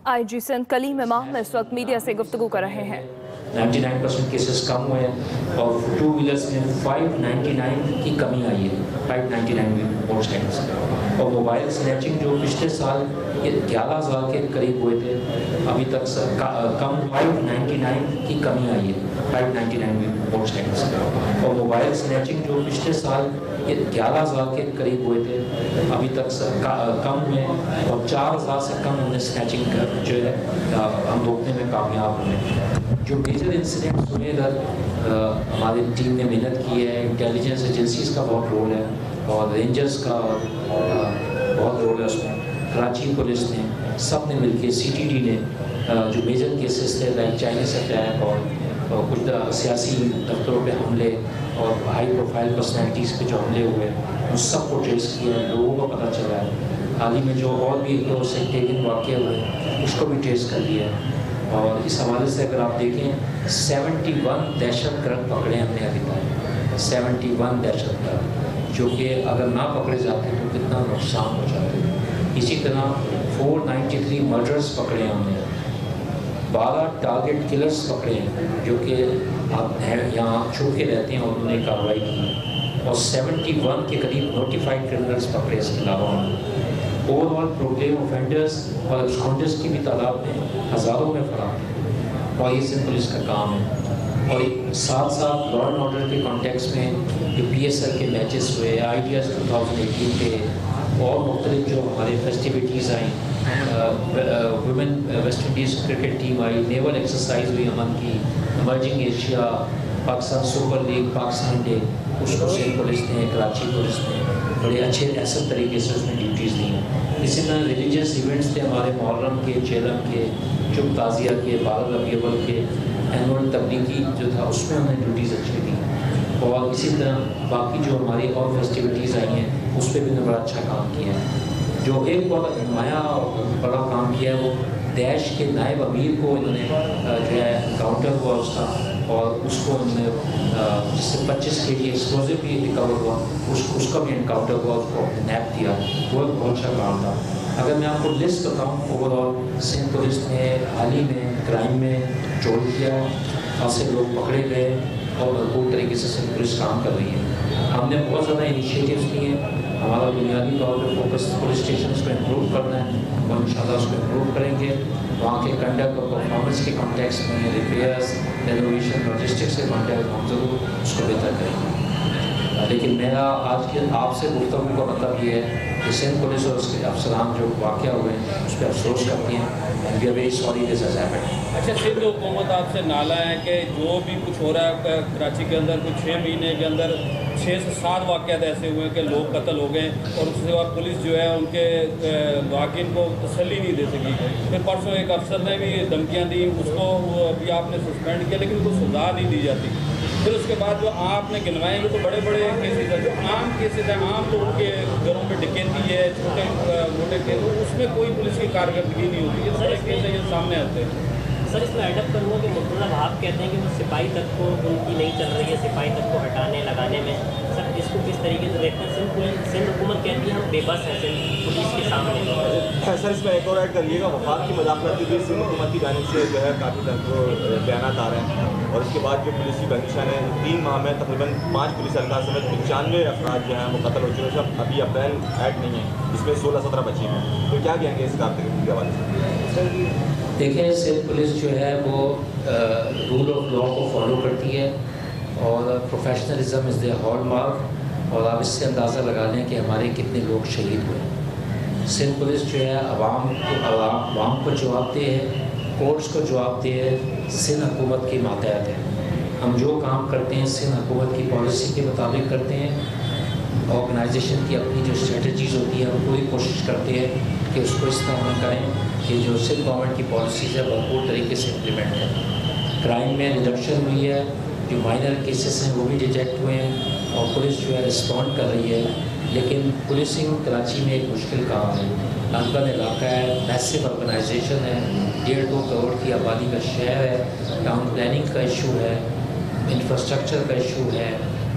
IG Sindh Kaleem इमाम इस वक्त मीडिया से गुफ्तगू कर रहे हैं। 99% केसेस कम हुए हैं और 2 व्हीलर्स में 599 की कमी आई है, 599 मोटरसाइकिल्स। और मोबाइल स्नैचिंग जो पिछले साल 11,000 के करीब हुए थे, अभी तक कम 599 की कमी आई है, 599 मोटरसाइकिल्स। और मोबाइल स्नैचिंग जो पिछले साल 11,000 के करीब हुए थे, अभी तक कम हुए और 4,000 से कम उन्हें स्नैचिंग जो है हम रोकने में कामयाब हुए। जो मेजर इंसिडेंट्स हुए इधर हमारी टीम ने मेहनत की है, इंटेलिजेंस एजेंसीज का बहुत रोल है और रेंजर्स का बहुत रोल है उसमें, कराची पुलिस ने, सब ने मिलकर, CTD ने जो मेजर केसेस थे लाइक चाइनीज अटैक और कुछ सियासी दफ्तरों पे हमले और हाई प्रोफाइल पर्सनैलिटीज़ पे जो हमले हुए उन सब को ट्रेस किया है, लोगों को पता चला है। हाल ही में जो और भी 2 सेक्टेरियन वाक़े हुए उसको भी ट्रेस कर लिया है। और इस हवाले से अगर आप देखें 71 दहशतगर्द पकड़े हमने अभी तक, 71 दहशतगर्द, जो कि अगर ना पकड़े जाते तो कितना नुकसान हो जाते। इसी तरह 493 मर्डर्स पकड़े हमने, 12 टारगेट किलर्स पकड़े हैं जो कि आप यहाँ छुप के रहते हैं और उन्होंने कार्रवाई की, और 71 के करीब नोटिफाइड क्रिमिनल्स पकड़े। इसके अलावा ओवरऑल प्रोक्लेम ऑफेंडर्स और एब्सकॉन्डर्स की भी तादाद में हज़ारों में फ़र्क है और ये सिंध पुलिस का काम है। और साथ साथ लॉ एंड ऑर्डर के कॉन्टेक्स्ट में जो PSL के मैचेस हुए, IDS 2018 के और मुख्तलिफ जो हमारे फेस्टिविटीज़ आई, women West Indies cricket team आई, नेवल एक्सरसाइज हुई अमन की, emerging Asia, Pakistan super league, Pakistan day, उसको सिंध पुलिस ने, कराची पुलिस ने बड़े अच्छे ऐसे तरीके से उसमें ड्यूटीज़ दी हैं। इसी तरह रिलीजियस इवेंट्स थे हमारे, मुहर्रम के, चेलम के, चुप ताज़िया के, 12 रबीउल अव्वल के, एनुअल तबलीगी जो था उसमें हमने ड्यूटीज़ अच्छी दी। और इसी तरह बाकी जो हमारी और फेस्टिविटीज़ आई हैं उस पर भी उन्होंने बड़ा अच्छा काम किया है। जो एक बहुत नुमाया और बड़ा काम किया है वो दैश के नायब अमीर को इन्होंने जो है इनकाउंटर हुआ उसका, और उसको उन्होंने जिससे 25 kg एक्सप्लोजिव भी रिकवर हुआ, उसका भी इनकाउंटर हुआ, उसको नैप दिया, वो एक बहुत अच्छा काम था। अगर मैं आपको लिस्ट बताऊँ ओवरऑल, सिंध पुलिस ने हाल ही में क्राइम में चोर किया, खासे लोग पकड़े गए और भरपूर तरीके से सिंध पुलिस काम कर रही है। हमने बहुत ज़्यादा इनिशिएटिव्स लिए हैं। हमारा बुनियादी तौर पर फोकस पुलिस स्टेशन को इम्प्रूव करना है और इंशाल्लाह उसको इम्प्रूव करेंगे। वहाँ के कंडक्ट और परफॉर्मेंस के कॉन्टेक्स्ट में रिपेयर्स, रेनोवेशन, लॉजिस्टिक्स के कॉन्टेक्स्ट में हम ज़रूर उसको बेहतर करेंगे। लेकिन मेरा आज के आपसे गुफ्तगू का मतलब ये है कि सिंध पुलिस और उसके अफसरान जो वाक़या हुए हैं उस पर अफसोस करती हैं, and we are very sorry this has happened. अच्छा, सिंध हुकूमत आपसे नाला है कि जो भी कुछ हो रहा है कराची के अंदर, कुछ 6 महीने के अंदर 6 से 7 वाक़यात ऐसे हुए कि लोग कत्ल हो गए और उसके बाद पुलिस जो है उनके वाकिन को तसल्ली नहीं दे सकी। फिर परसों एक अफसर ने भी धमकियाँ दी, उसको अभी आपने सस्पेंड किया लेकिन उसको सजा नहीं दी जाती। फिर उसके बाद जो आपने गिनवाएंगे तो बड़े बड़े केसेस हैं, जो आम केसेस हैं, आम लोगों के घरों में डकैती है, छोटे मोटे केस, उसमें कोई पुलिस की कारकर्दगी नहीं होती। ये सारे केस हैं, ये सामने आते हैं। सर, इसमें एडअप करूँगा कि मतलब आप कहते हैं कि वो सिपाही तक को उनकी नहीं चल रही है, सिपाही तक को हटाने लगाने में। सर, इसको किस तरीके से देखते हैं? सिंध हुकूमत कहती है हम बेबस हैं सिंध पुलिस के सामने। सर, इसमें एक और ऐड करिएगा, वफाक की मदाखलत भी सिंध हुकूमत की जानिब से जो है काफ़ी बयान आ रहे हैं। और इसके बाद जो पुलिस की कंडीशन है, 3 माह में तकरीबन 5 पुलिस एहलकार समेत 95 अफराद जो हैं वो कत्ल हो चुके हैं। सब अभी अप्रैल ऐड नहीं है, इसमें 16-17 बच्चे हैं। तो क्या कहेंगे इस कारकर्दगी के हवाले से? देखिए, सिंध पुलिस जो है वो रूल ऑफ लॉ को फॉलो करती है और प्रोफेशनलिज्म इज़ द हॉलमार्क। और आप इससे अंदाज़ा लगा लें कि हमारे कितने लोग शहीद हुए। सिंध पुलिस जो है आवाम को जवाबदेह है, कोर्ट्स को जवाबदेह है, सिंध हुकूमत के मातहत है। हम जो काम करते हैं सिंध हुकूमत की पॉलिसी के मुताबिक करते हैं। ऑर्गेनाइजेशन की अपनी जो स्ट्रेटजीज़ होती है हम पूरी कोशिश करते हैं कि उसको इस तरह हम करें कि जो सिंध गवर्नमेंट की पॉलिसीज़ है भरपूर तरीके से इम्प्लीमेंट है। क्राइम में रिडक्शन हुई है, जो माइनर केसेस हैं वो भी डिटेक्ट हुए हैं और पुलिस जो है रिस्पॉन्ड कर रही है। लेकिन पुलिसिंग कराची में एक मुश्किल काम है। अर्बन इलाका है, मैसिव अर्बनाइजेशन है, 1.5-2 करोड़ की आबादी का शहर है, टाउन प्लानिंग का इशू है, इंफ्रास्ट्रक्चर का इशू है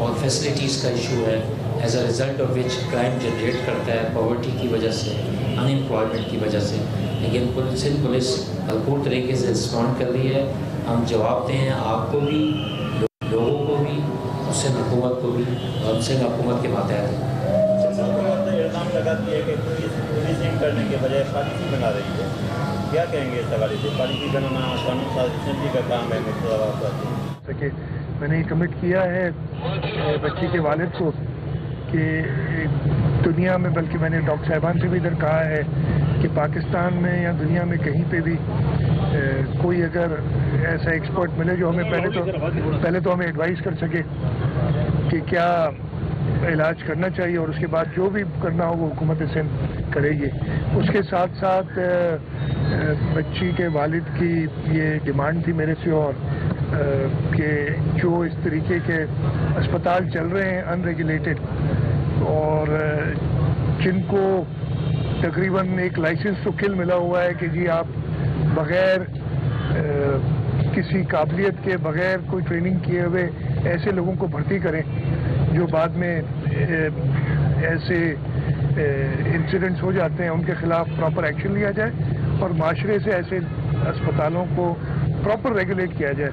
और फैसिलिटीज़ का इशू है। As a result of which crime generate करता है पॉवर्टी की वजह से, انمپلائمنٹ کی وجہ سے، لیکن سندھ پولیس بھرپور طریقے سے رسپونڈ کر رہی ہے. ہم جواب دیں ہیں آپ کو بھی، لوگوں کو بھی، سندھ حکومت کو بھی، اور سندھ حکومت کے ماتحت. حکومت نے الزام لگاتی ہے کہ پولیسنگ کرنے کے بجائے پالیسی بنا رہی ہے، کیا کہیں گے اس حوالے سے؟ پالیسی بنانا قانون ساز اسمبلی کا کام ہے. میں نے یہ کمٹ کیا ہے بچی کے والد کو کہ دنیا میں، بلکہ میں نے ڈاکٹر صاحبان سے بھی ادھر کہا ہے کہ پاکستان میں یا دنیا میں کہیں پہ بھی کوئی اگر ایسا ایکسپرٹ ملے جو ہمیں پہلے تو ہمیں ایڈوائز کر سکے کہ کیا علاج کرنا چاہیے، اور اس کے بعد جو بھی کرنا ہو وہ حکومت سندھ کرے گی. اس کے ساتھ ساتھ بچی کے والد کی یہ ڈیمانڈ تھی میرے سے، اور کہ جو اس طریقے کے اسپتال چل رہے ہیں ان ریگولیٹڈ، اور جن کو تقریباً ایک لائسنس تو کل ملا ہوا ہے کہ جی آپ بغیر کسی قابلیت کے، بغیر کوئی ٹریننگ کیے ہوئے ایسے لوگوں کو بھرتی کریں جو بعد میں ایسے انسیڈنٹس ہو جاتے ہیں، ان کے خلاف پراپر ایکشن لیا جائے اور معاشرے سے ایسے اسپتالوں کو پراپر ریگولیٹ کیا جائے.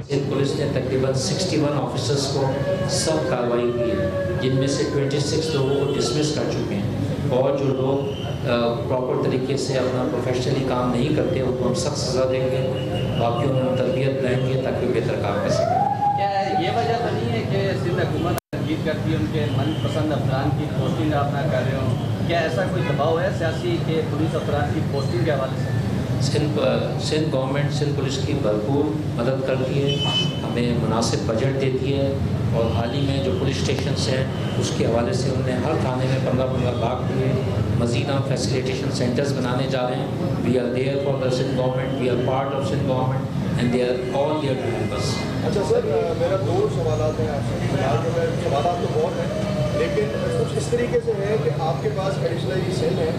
سندھ پولیس نے تقریباً 61 آفیسرز کو سب کارروائی کی ہے، جن میں سے 26 لوگوں کو ڈسمس کر چکے ہیں، اور جو لوگ پراپر طریقے سے اپنا پروفیشنلی کام نہیں کرتے ان کو ہم سخت سزا دیں گے، باقیوں میں ہم تربیت دلائیں گے تاکہ وہ بہتر کام کر سکیں. کیا یہ وجہ تو نہیں ہے کہ سندھ حکومت تنقید کرتی ہے ان کے من پسند افراد کی پوسٹنگ آپ نہ کر رہے ہوں؟ کیا ایسا کوئی دباؤ ہے سیاسی کہ پولیس افراد کی پوسٹنگ کے حوالے سے؟ سندھ گورنمنٹ سندھ پولیس کی بھرپور مدد کرتی ہے، ہمیں مناسب بجٹ دیتی ہے، اور حال ہی میں جو پولیس اسٹیشنس ہیں اس کے حوالے سے انہوں نے ہر تھانے میں 15 لاکھ دیے. مزید ہم فیسیلیٹیشن سینٹرز بنانے جا رہے ہیں. We are there for the Sindh government, we are part of Sindh government and they are all there to help us. اچھا سر، میرا 2 سوالات ہیں آپ سے. سوالات تو بہت ہیں لیکن کچھ اس طریقے سے ہے کہ آپ کے پاس ایڈیشنلی سندھ ہے،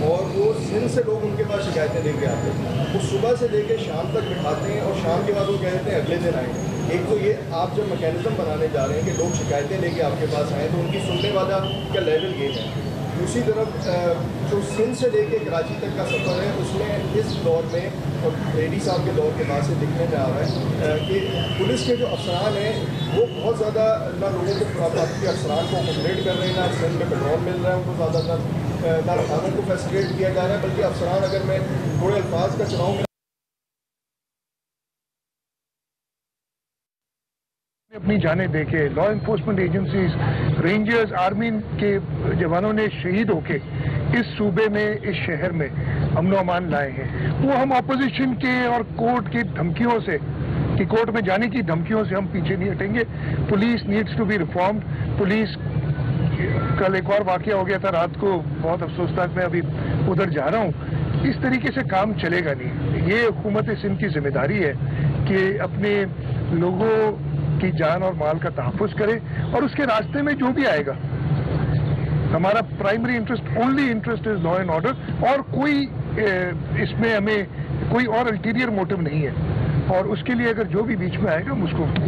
اور وہ سندھ سے لوگ ان کے پاس شکایتیں لے کے آتے ہیں. وہ صبح سے لے کے شام تک بٹھاتے ہیں، اور شام کے بعد وہ کہتے ہیں اگلے دن آئیں. ایک تو یہ آپ جب میکینزم بنانے جا رہے ہیں کہ لوگ شکایتیں لے کے آپ کے پاس آئیں تو ان کی سننے والا کا لیول یہ ہے. دوسری طرف جو سندھ سے لے کے کراچی تک کا سفر ہے اس میں اس دور میں، اور ریڈی صاحب کے دور کے بعد سے دکھنے میں آ رہا ہے کہ پولیس کے جو افسران ہیں وہ بہت زیادہ نہ لوگوں کو، کے افسران کو کوپریٹ کر رہے ہیں، نہ سندھ میں پیٹرول مل رہا ہے ان کو زیادہ، نہ رکھانوں کو فیسیلیٹ کیا جا رہا ہے، بلکہ افسران اگر میں تھوڑے الفاظ کا چلاؤں اپنی جانیں دے کے law enforcement agencies, rangers, army کے جوانوں نے شہید ہو کے اس صوبے میں، اس شہر میں امن و امان لائے ہیں. وہ ہم اپوزیشن کے اور کورٹ کی دھمکیوں سے، کہ کورٹ میں جانے کی دھمکیوں سے ہم پیچھے نہیں ہٹیں گے. Police needs to be reformed. Police, کل ایک اور واقعہ ہو گیا تھا رات کو، بہت افسوسناک، میں ابھی ادھر جا رہا ہوں. اس طریقے سے کام چلے گا نہیں. یہ حکومت سندھ کی ذمہ داری ہے کہ اپنے لوگوں کی جان اور مال کا تحفظ کرے، اور اس کے راستے میں جو بھی آئے گا. ہمارا primary interest, only interest is law and order, اور کوئی اس میں ہمیں کوئی اور الٹیریئر موٹو نہیں ہے. اور اس کے لیے اگر جو بھی بیچ میں آئے گا ہم اس کو آپ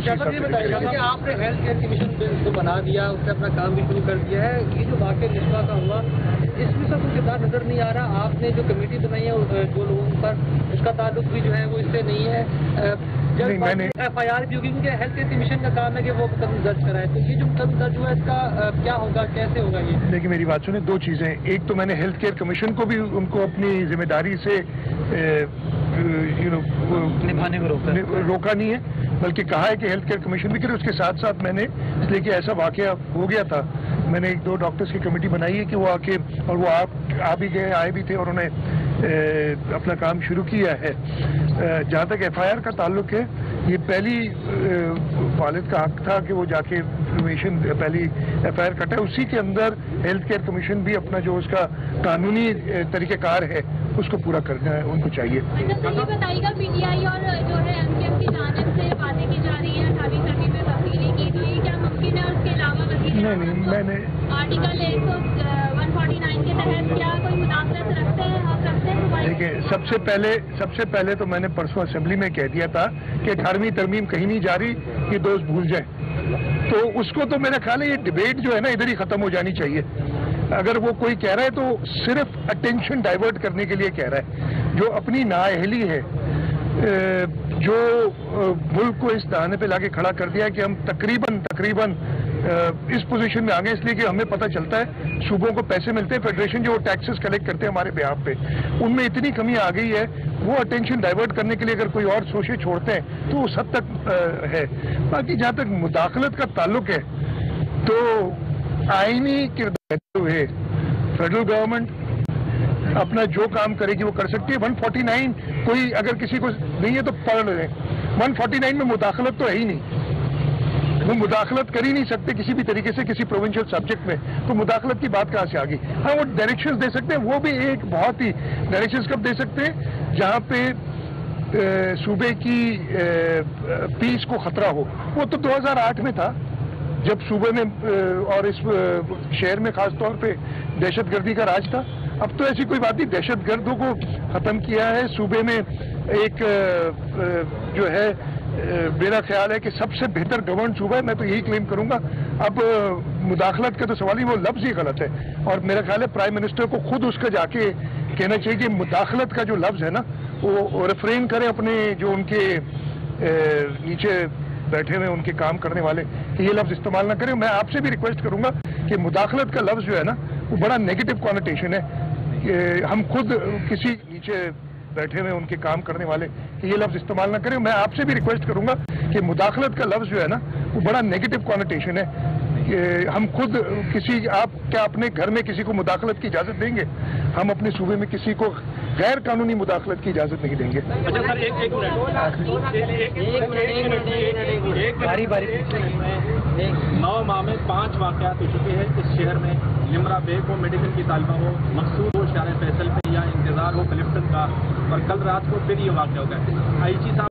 نے ہیلتھ کیئر کمیشن کو بنا دیا، اس نے اپنا کام بھی شروع کر دیا ہے. یہ جو واقعہ نسبہ کا ہوا اس میں سب کچھ کردار نظر نہیں آ رہا. آپ نے جو کمیٹی بنائی ہے جو لوگوں پر اس کا تعلق بھی جو ہے وہ اس سے نہیں ہے. میں نے ایف آئی آر بھی ہوگی کیونکہ ہیلتھ کیئر کمیشن کا کام ہے کہ وہ مقدمہ درج کرائے. تو یہ جو مقدمہ درج ہوا ہے اس کا کیا ہوگا، کیسے ہوگا؟ یہ دیکھیں میری بات سنیں، 2 چیزیں. ایک تو میں نے ہیلتھ کیئر کمیشن کو بھی ان کو اپنی ذمہ داری سے نبھانے میں روکا نہیں ہے، بلکہ کہا ہے کہ ہیلتھ کیئر کمیشن بھی کرے. اس کے ساتھ ساتھ میں نے، اس لیے کہ ایسا واقعہ ہو گیا تھا، میں نے 1-2 ڈاکٹرز کی کمیٹی بنائی ہے کہ وہ آ کے، اور وہ آ بھی گئے، آئے بھی تھے، اور انہوں نے اپنا کام شروع کیا ہے. جہاں تک ایف آئی آر کا تعلق ہے، یہ پہلی والد کا حق تھا کہ وہ جا کے انفارمیشن، پہلی ایف آئی آر کٹا ہے، اسی کے اندر ہیلتھ کیئر کمیشن بھی اپنا جو اس کا قانونی طریقہ کار ہے اس کو پورا کرنا ہے، ان کو چاہیے. یہ بتائیے گا، پی ٹی آئی اور جو ہے ایم کیو ایم کی جانب سے باتیں کی جا رہی ہیں 28 سردی میں تبدیلی کی، تو یہ کیا ممکن ہے؟ اس کے علاوہ نہیں، میں نے آرٹیکل 149 کے تحت کیا کوئی مداخلت رکھتے ہیں؟ آپ رکھتے ہیں؟ دیکھیں، سب سے پہلے تو میں نے پرسوں اسمبلی میں کہہ دیا تھا کہ 18ویں ترمیم کہیں نہیں جا رہی، یہ دوست بھول جائیں. تو اس کو تو میرا خیال ہے یہ ڈبیٹ جو ہے نا ادھر ہی ختم ہو جانی چاہیے. अगर वो कोई कह रहा है तो सिर्फ अटेंशन डाइवर्ट करने के लिए कह रहा है, जो अपनी नाअहली है, जो मुल्क को इस दाने पे लाके खड़ा कर दिया है कि हम तकरीबन इस पोजीशन में आ गए इसलिए कि हमें पता चलता है सूबों को पैसे मिलते हैं, फेडरेशन जो टैक्सेस कलेक्ट करते हैं हमारे बिहाफ पे, उनमें इतनी कमी आ गई है, वो अटेंशन डाइवर्ट करने के लिए अगर कोई और सोचे छोड़ते हैं तो उस हद तक है। बाकी जहाँ तक मुदाखलत का ताल्लुक है तो आईनी किरदार हुए फेडरल गवर्नमेंट अपना जो काम करेगी वो कर सकती है। 149 कोई अगर किसी को नहीं है तो पढ़ लें, 149 में मुदाखलत तो है ही नहीं, वो मुदाखलत कर ही नहीं सकते किसी भी तरीके से किसी प्रोविंशियल सब्जेक्ट में, तो मुदाखलत की बात कहाँ से आ गई। हाँ, वो डायरेक्शंस दे सकते हैं, वो भी एक बहुत ही डायरेक्शंस कब दे सकते हैं जहाँ पे सूबे की पीस को खतरा हो। वो तो 2008 में था जब सूबे में और इस शहर में खास तौर पे दहशतगर्दी का राज था। अब तो ऐसी कोई बात नहीं, दहशतगर्दों को खत्म किया है सूबे में। एक जो है मेरा ख्याल है कि सबसे बेहतर गवर्न सूबा है, मैं तो यही क्लेम करूंगा। अब मुदाखलत का तो सवाल ही, वो लफ्ज ही गलत है और मेरा ख्याल है प्राइम मिनिस्टर को खुद उसका जाके कहना चाहिए कि मुदाखलत का जो लफ्ज है ना वो रिफ्रेन करें अपने जो उनके नीचे बैठे हुए उनके काम करने वाले, कि ये लफ्ज इस्तेमाल ना करें। मैं आपसे भी रिक्वेस्ट करूंगा कि मुदाखलत का लफ्ज जो है ना वो बड़ा नेगेटिव कॉनोटेशन है। हम खुद किसी नीचे बैठे हुए उनके काम करने वाले, कि ये लफ्ज इस्तेमाल ना करें। मैं आपसे भी रिक्वेस्ट करूंगा कि मुदाखलत का लफ्ज जो है ना वो बड़ा नेगेटिव कॉनोटेशन है। हम खुद किसी, आप क्या अपने घर में किसी को मुदाखलत की इजाजत देंगे? हम अपने सूबे में किसी को गैर कानूनी मुदाखलत की इजाजत नहीं देंगे। अच्छा सर, एक मिनट 9 माह में 5 वाक़यात हो चुके हैं इस शहर में। लिमरा बेग हो, मेडिकल की तालिबा हो, मकसूद हो शारे फैसल पे, या इंतजार हो क्लिफ्टन का, और कल रात को फिर ये वाक़या हो गया। आईजी साहब